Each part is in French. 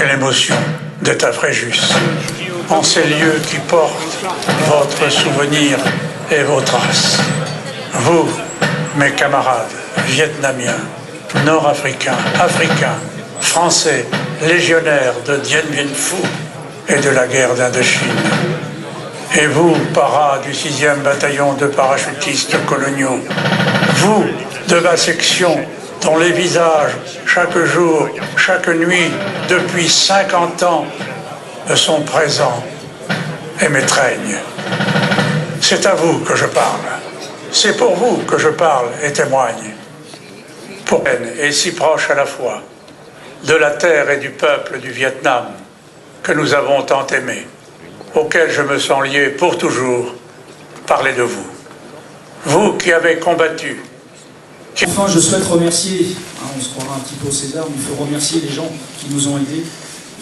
J'ai l'émotion d'être à Fréjus, en ces lieux qui portent votre souvenir et vos traces. Vous, mes camarades vietnamiens, nord-africains, africains, français, légionnaires de Dien Bien Phu et de la guerre d'Indochine. Et vous, paras du 6e bataillon de parachutistes coloniaux, vous, de ma section, dont les visages, chaque jour, chaque nuit, depuis 50 ans, me sont présents et m'étreignent. C'est à vous que je parle. C'est pour vous que je parle et témoigne. Pour elle et si proche à la fois de la terre et du peuple du Vietnam que nous avons tant aimé, auquel je me sens lié pour toujours, parler de vous. Vous qui avez combattu. Enfin, je souhaite remercier, on se croira un petit peu au César, mais il faut remercier les gens qui nous ont aidés.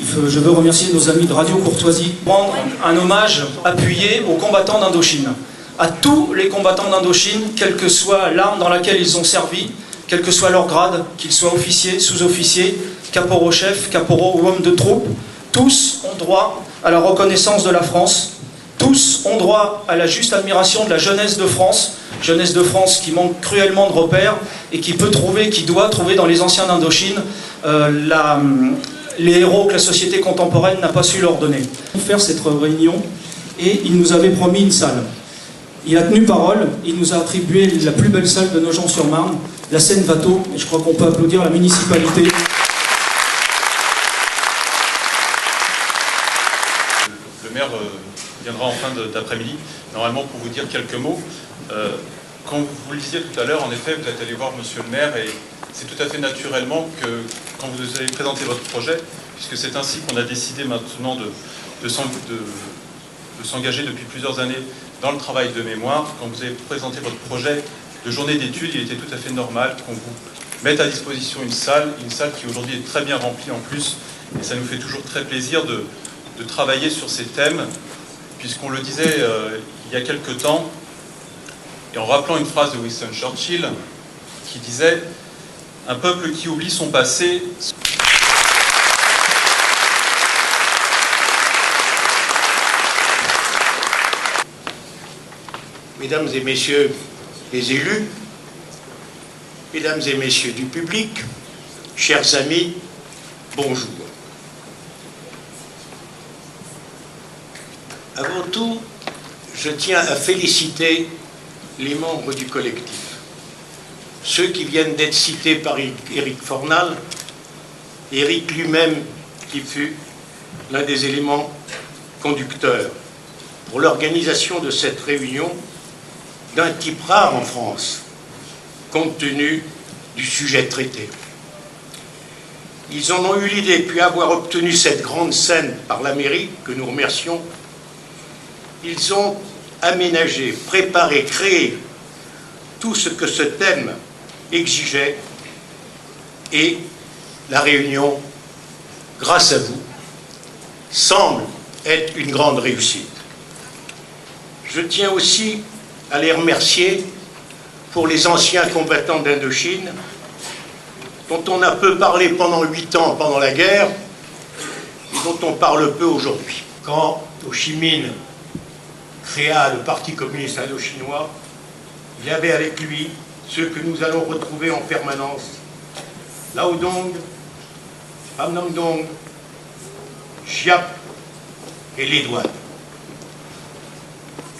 Je veux remercier nos amis de Radio Courtoisie, rendre un hommage appuyé aux combattants d'Indochine, à tous les combattants d'Indochine, quelle que soit l'arme dans laquelle ils ont servi, quel que soit leur grade, qu'ils soient officiers, sous-officiers, caporaux-chefs, caporaux ou hommes de troupe, tous ont droit à la reconnaissance de la France, tous ont droit à la juste admiration de la jeunesse de France qui manque cruellement de repères et qui doit trouver dans les anciens d'Indochine les héros que la société contemporaine n'a pas su leur donner. Faire cette réunion et il nous avait promis une salle. Il a tenu parole, il nous a attribué la plus belle salle de Nogent-sur-Marne, la Seine-Watteau, et je crois qu'on peut applaudir la municipalité. Le maire viendra en fin d'après-midi, normalement pour vous dire quelques mots. Comme vous le disiez tout à l'heure, en effet, vous êtes allé voir monsieur le maire et c'est tout à fait naturellement que quand vous avez présenté votre projet, puisque c'est ainsi qu'on a décidé maintenant de s'engager depuis plusieurs années dans le travail de mémoire, quand vous avez présenté votre projet de journée d'études, il était tout à fait normal qu'on vous mette à disposition une salle qui aujourd'hui est très bien remplie en plus, et ça nous fait toujours très plaisir de travailler sur ces thèmes, puisqu'on le disait il y a quelque temps, et en rappelant une phrase de Winston Churchill, qui disait « Un peuple qui oublie son passé... » Mesdames et messieurs les élus, mesdames et messieurs du public, chers amis, bonjour. Avant tout, je tiens à féliciter les membres du collectif. Ceux qui viennent d'être cités par Éric Fornal, Éric lui-même qui fut l'un des éléments conducteurs pour l'organisation de cette réunion d'un type rare en France, compte tenu du sujet traité. Ils en ont eu l'idée, puis avoir obtenu cette grande scène par la mairie, que nous remercions. Ils ont aménagé, préparé, créé tout ce que ce thème exigeait, et la réunion, grâce à vous, semble être une grande réussite. Je tiens aussi à les remercier pour les anciens combattants d'Indochine, dont on a peu parlé pendant 8 ans pendant la guerre, et dont on parle peu aujourd'hui. Quand Ho Chi Minh créa le Parti communiste indo-chinois, il y avait avec lui ceux que nous allons retrouver en permanence: Lao Dong, Pham Nong Dong, Giap et Les Douanes.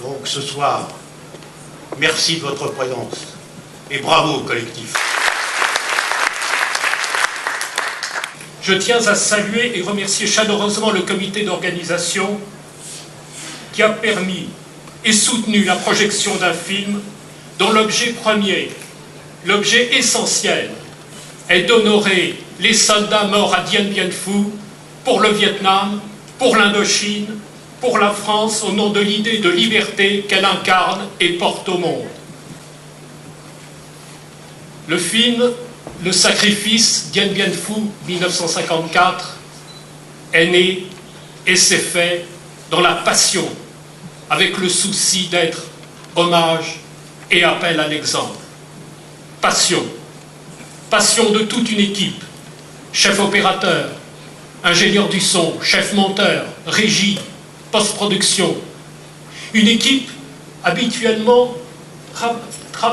Donc ce soir, merci de votre présence et bravo au collectif. Je tiens à saluer et remercier chaleureusement le comité d'organisation qui a permis et soutenu la projection d'un film dont l'objet premier, l'objet essentiel, est d'honorer les soldats morts à Dien Bien Phu pour le Vietnam, pour l'Indochine, pour la France, au nom de l'idée de liberté qu'elle incarne et porte au monde. Le film « Le sacrifice, Dien Bien Phu, 1954 » est né et s'est fait dans la passion, avec le souci d'être hommage et appel à l'exemple. Passion. Passion de toute une équipe, chef opérateur, ingénieur du son, chef monteur, régie, post-production. Une équipe habituellement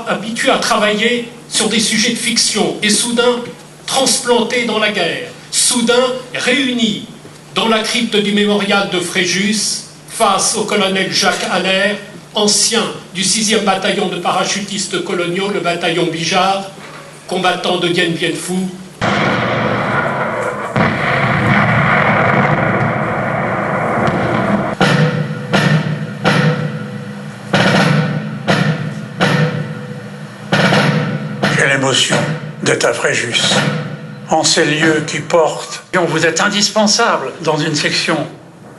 habituée à travailler sur des sujets de fiction et soudain transplantée dans la guerre, soudain réunie dans la crypte du mémorial de Fréjus face au colonel Jacques Allaire, ancien du 6e bataillon de parachutistes coloniaux, le bataillon Bijard, combattant de Dien Bien Phu. J'ai l'émotion d'être à Fréjus, en ces lieux qui portent. Vous êtes indispensable dans une section.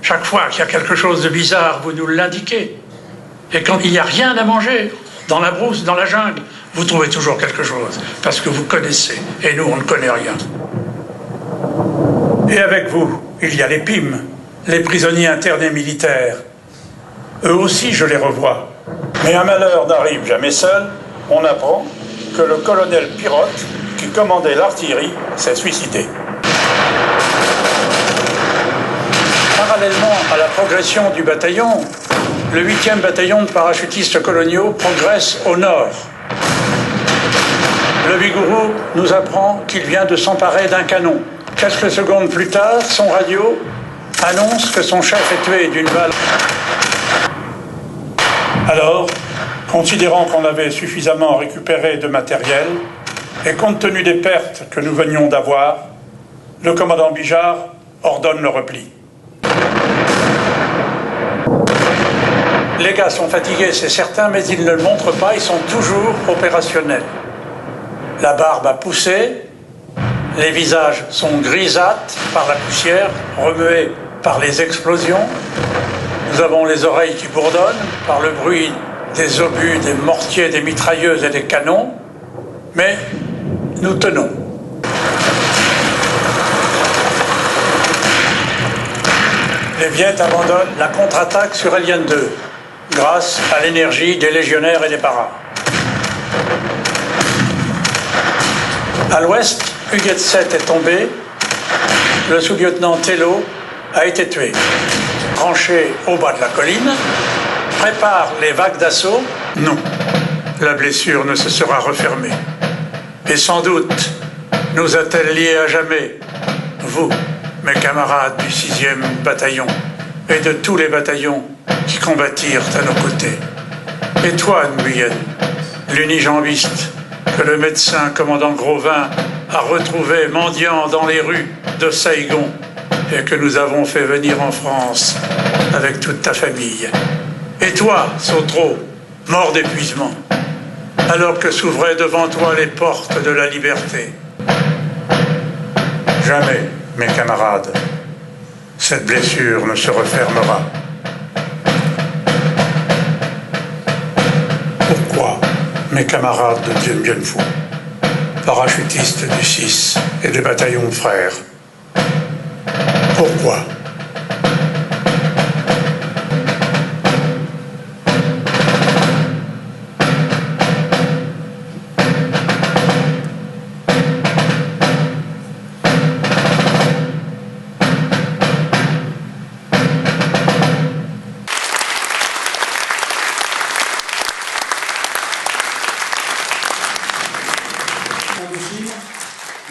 Chaque fois qu'il y a quelque chose de bizarre, vous nous l'indiquez. Et quand il n'y a rien à manger, dans la brousse, dans la jungle, vous trouvez toujours quelque chose, parce que vous connaissez, et nous, on ne connaît rien. Et avec vous, il y a les PIM, les prisonniers internés militaires. Eux aussi, je les revois. Mais un malheur n'arrive jamais seul. On apprend que le colonel Pirotte, qui commandait l'artillerie, s'est suicidé. Parallèlement à la progression du bataillon, le 8e bataillon de parachutistes coloniaux progresse au nord. Le Vigourou nous apprend qu'il vient de s'emparer d'un canon. Quelques secondes plus tard, son radio annonce que son chef est tué d'une balle. Alors, considérant qu'on avait suffisamment récupéré de matériel, et compte tenu des pertes que nous venions d'avoir, le commandant Bijard ordonne le repli. Les gars sont fatigués, c'est certain, mais ils ne le montrent pas, ils sont toujours opérationnels. La barbe a poussé, les visages sont grisâtres par la poussière, remués par les explosions. Nous avons les oreilles qui bourdonnent par le bruit des obus, des mortiers, des mitrailleuses et des canons, mais nous tenons. Les Viettes abandonnent la contre-attaque sur Eliane 2, grâce à l'énergie des légionnaires et des paras. À l'ouest, Huguette 7 est tombé, le sous-lieutenant Tello a été tué. Tranché au bas de la colline, prépare les vagues d'assaut. Non, la blessure ne se sera refermée. Et sans doute nous a-t-elle liés à jamais, vous, mes camarades du 6e bataillon, et de tous les bataillons qui combattirent à nos côtés. Et toi, Nguyen, l'unijambiste, que le médecin commandant Grovin a retrouvé mendiant dans les rues de Saigon et que nous avons fait venir en France avec toute ta famille. Et toi, Sautreau, mort d'épuisement, alors que s'ouvraient devant toi les portes de la liberté. Jamais, mes camarades, cette blessure ne se refermera. Pourquoi, mes camarades de Dien Bien Phu, parachutistes du 6 et des bataillons frères, pourquoi ?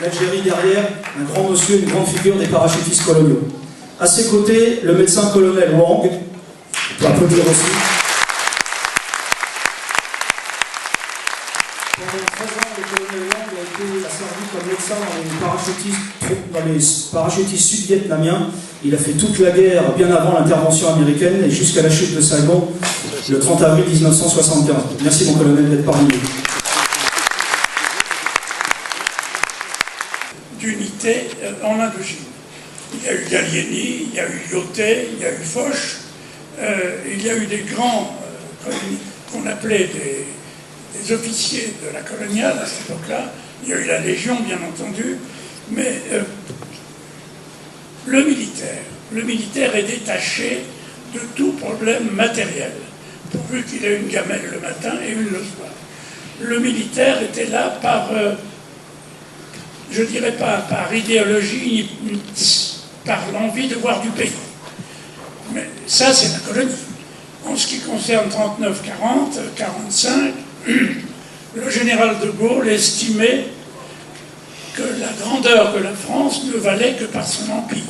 L'Algérie derrière, un grand monsieur, une grande figure des parachutistes coloniaux. À ses côtés, le médecin colonel Wang, on peut applaudir aussi. Pendant 13 ans, le colonel Wang a été servi comme médecin dans les parachutistes sud-vietnamiens. Il a fait toute la guerre bien avant l'intervention américaine et jusqu'à la chute de Saigon, le 30 avril 1975. Merci mon colonel d'être parmi nous. D'unité en Indochine. Il y a eu Gallieni, il y a eu Lyoté, il y a eu Foch, il y a eu des grands qu'on appelait des officiers de la coloniale à cette époque-là. Il y a eu la Légion, bien entendu, mais le militaire est détaché de tout problème matériel, pourvu qu'il ait une gamelle le matin et une le soir. Le militaire était là par... je dirais pas par idéologie, par l'envie de voir du pays. Mais ça, c'est la colonie. En ce qui concerne 39-40, 45, le général de Gaulle estimait que la grandeur de la France ne valait que par son empire.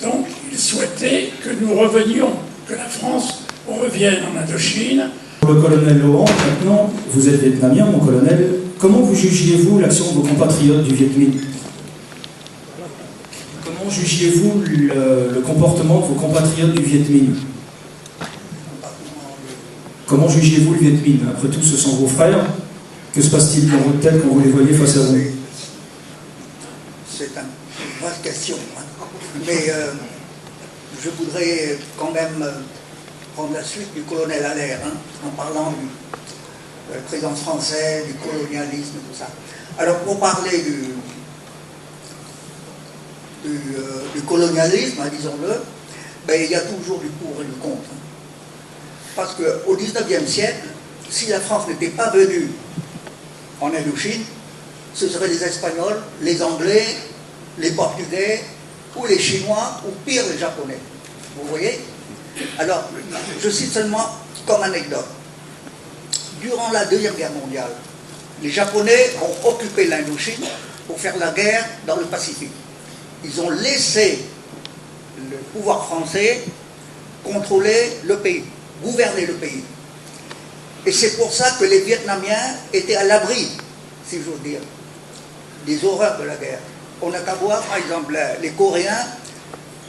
Donc, il souhaitait que nous revenions, que la France revienne en Indochine. Le colonel Laurent, maintenant, vous êtes vietnamien, mon colonel. Comment vous jugiez-vous l'action de vos compatriotes du Viet Minh? Comment jugiez-vous le comportement de vos compatriotes du Viet Minh? Comment jugez-vous le Viet Minh? Après tout, ce sont vos frères. Que se passe-t-il dans votre tête quand vous les voyez face à vous? C'est une vaste question. Mais je voudrais quand même prendre la suite du colonel Allaire, en parlant de la présence française, du colonialisme, tout ça. Alors, pour parler du colonialisme, disons-le, ben, il y a toujours du pour et du contre. Parce qu'au XIXe siècle, si la France n'était pas venue en Indochine, ce seraient les Espagnols, les Anglais, les Portugais, ou les Chinois, ou pire les Japonais. Vous voyez? Alors, je cite seulement comme anecdote. Durant la Deuxième Guerre mondiale, les Japonais ont occupé l'Indochine pour faire la guerre dans le Pacifique. Ils ont laissé le pouvoir français contrôler le pays, gouverner le pays. Et c'est pour ça que les Vietnamiens étaient à l'abri, si j'ose dire, des horreurs de la guerre. On n'a qu'à voir, par exemple, les Coréens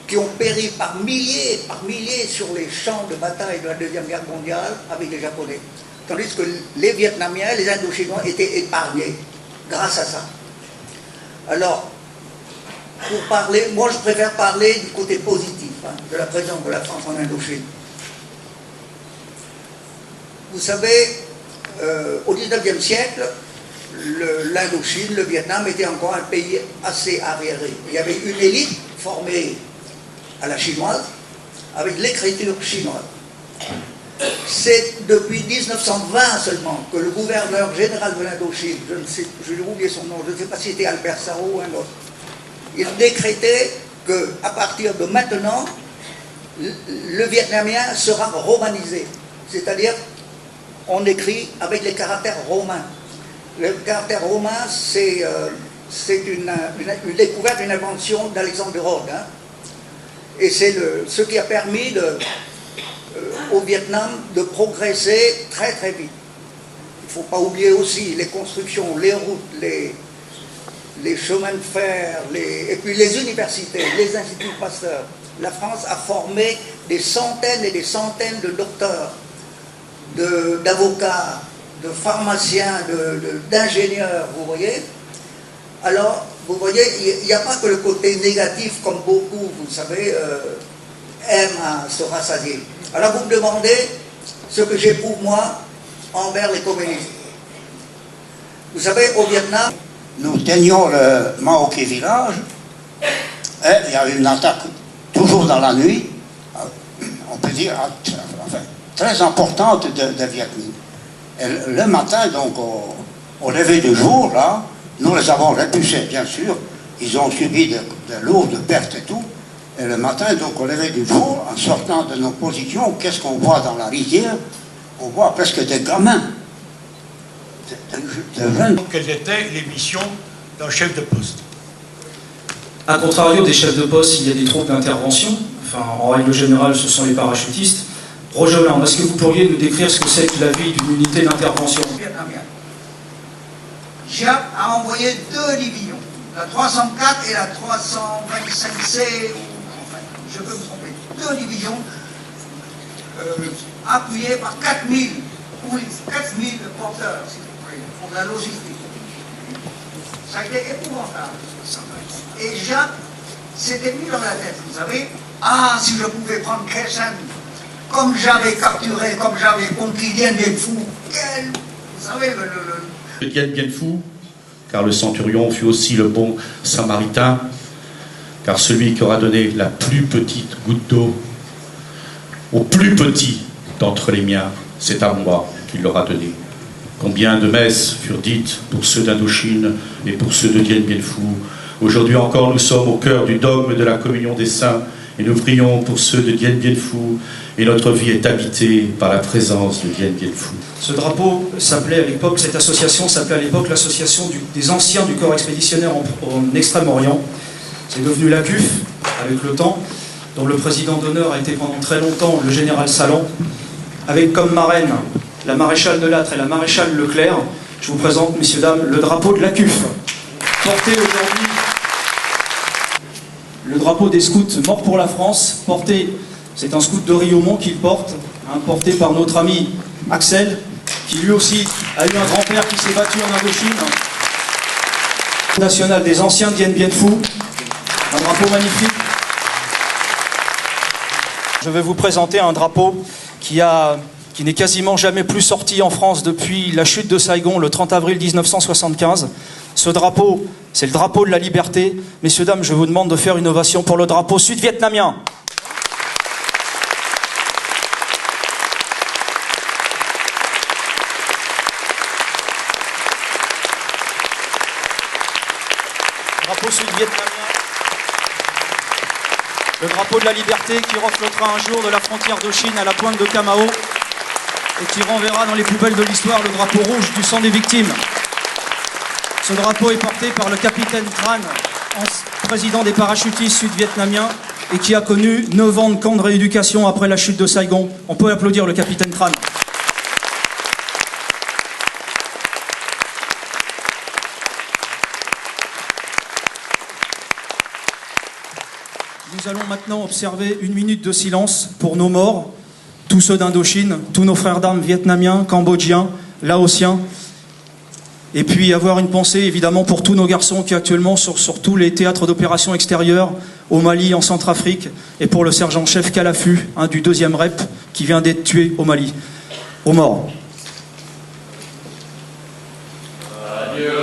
qui ont péri par milliers sur les champs de bataille de la Deuxième Guerre mondiale avec les Japonais. Tandis que les Vietnamiens, les Indochinois étaient épargnés grâce à ça. Alors, pour parler, moi je préfère parler du côté positif de la présence de la France en Indochine. Vous savez, au XIXe siècle, l'Indochine, le Vietnam était encore un pays assez arriéré. Il y avait une élite formée à la chinoise, avec l'écriture chinoise. C'est depuis 1920 seulement que le gouverneur général de l'Indochine, je vais oublier son nom, je ne sais pas si c'était Albert Sarraut ou un autre, il décrétait qu'à partir de maintenant, le vietnamien sera romanisé. C'est-à-dire, on écrit avec les caractères romains. Le caractère romain, c'est une découverte, une invention d'Alexandre de Rhodes. Et c'est ce qui a permis au Vietnam de progresser très très vite. Il ne faut pas oublier aussi les constructions, les routes, les chemins de fer, et puis les universités, les instituts Pasteur. La France a formé des centaines et des centaines de docteurs, d'avocats, de pharmaciens, d'ingénieurs, vous voyez. Alors, vous voyez, il n'y a pas que le côté négatif, comme beaucoup, vous savez, aiment se rassasier. Alors, vous me demandez ce que j'éprouve, moi, envers les communistes. Vous savez, au Vietnam... Nous tenions le Maoké village, et il y a eu une attaque, toujours dans la nuit, on peut dire, enfin, très importante de Viet Minh. Et le matin, donc, au lever du jour, là, nous les avons repoussés, bien sûr. Ils ont subi de lourdes pertes et tout. Et le matin, donc, au lever du jour, en sortant de nos positions, qu'est-ce qu'on voit dans la rizière? On voit presque des gamins. Des jeunes. Quelles étaient les missions d'un chef de poste? A contrario des chefs de poste, il y a des troupes d'intervention. Enfin, en règle générale, ce sont les parachutistes. Roger Hollande, est-ce que vous pourriez nous décrire ce que c'est que la vie d'une unité d'intervention? Giap a envoyé 2 divisions, la 304 et la 325C, enfin, je peux me tromper, 2 divisions appuyées par 4000 porteurs, si vous voulez, pour la logistique. Ça a été épouvantable. Et Giap s'était mis dans la tête, vous savez, si je pouvais prendre Kherson, comme j'avais capturé, comme j'avais conquis Dien Bien Phu, vous savez, Le Dien Bien Phu, car le centurion fut aussi le bon samaritain, car celui qui aura donné la plus petite goutte d'eau au plus petit d'entre les miens, c'est à moi qu'il l'aura donné. Combien de messes furent dites pour ceux d'Indochine et pour ceux de Dien Bien Phu, Aujourd'hui encore, nous sommes au cœur du dogme de la communion des saints et nous prions pour ceux de Dien Bien Phu et notre vie est habitée par la présence de Dien Bien Phu. Ce drapeau s'appelait à l'époque, cette association s'appelait à l'époque l'association des anciens du corps expéditionnaire en Extrême-Orient. C'est devenu la CUF avec le temps, dont le président d'honneur a été pendant très longtemps le général Salan, avec comme marraine la maréchale de Lattre et la maréchale Leclerc. Je vous présente, messieurs, dames, le drapeau de la CUF. Porté aujourd'hui, le drapeau des scouts morts pour la France, porté, c'est un scout de Riaumont qu'il porte, porté par notre ami Axel, qui lui aussi a eu un grand-père qui s'est battu en Indochine. National des anciens Dien Bien Phu, un drapeau magnifique. Je vais vous présenter un drapeau qui n'est quasiment jamais plus sorti en France depuis la chute de Saigon le 30 avril 1975. Ce drapeau, c'est le drapeau de la liberté. Messieurs, dames, je vous demande de faire une ovation pour le drapeau sud-vietnamien. Drapeau sud-vietnamien. Le drapeau de la liberté qui reflètera un jour de la frontière de Chine à la pointe de Camao et qui renverra dans les poubelles de l'histoire le drapeau rouge du sang des victimes. Ce drapeau est porté par le capitaine Tran, président des parachutistes sud-vietnamiens et qui a connu 9 ans de camp de rééducation après la chute de Saigon. On peut applaudir le capitaine Tran. Nous allons maintenant observer 1 minute de silence pour nos morts, tous ceux d'Indochine, tous nos frères d'armes vietnamiens, cambodgiens, laotiens, et puis avoir une pensée évidemment pour tous nos garçons qui actuellement sont sur tous les théâtres d'opérations extérieures, au Mali, en Centrafrique, et pour le sergent-chef Kalafu, du 2e REP, qui vient d'être tué au Mali. Aux morts. Adieu.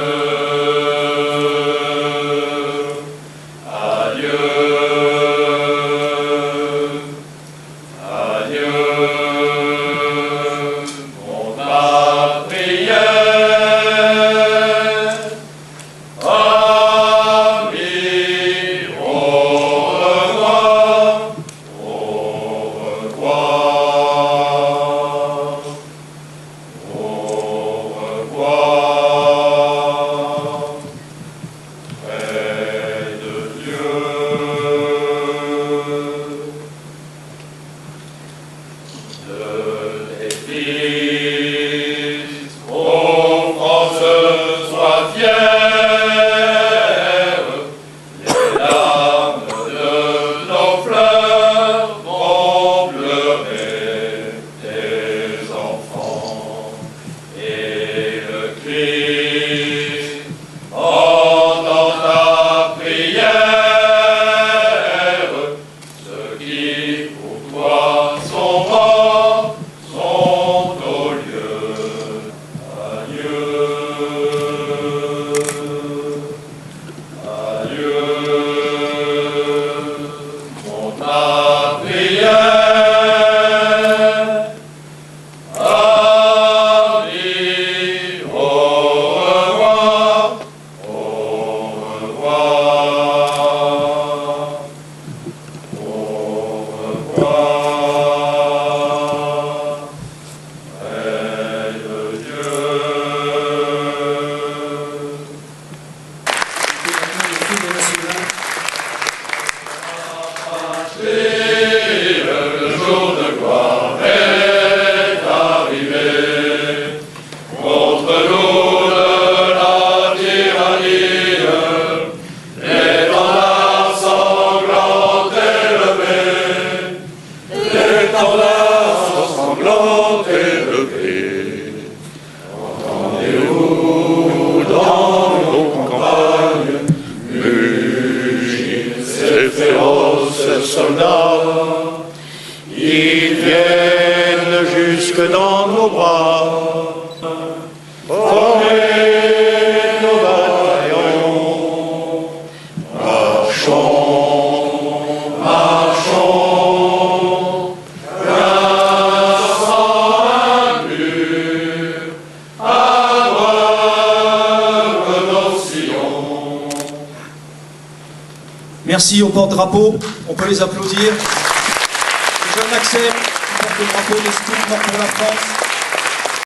Merci au porte-drapeau, on peut les applaudir. Le jeune Axel, qui porte le drapeau des Scouts morts pour la France.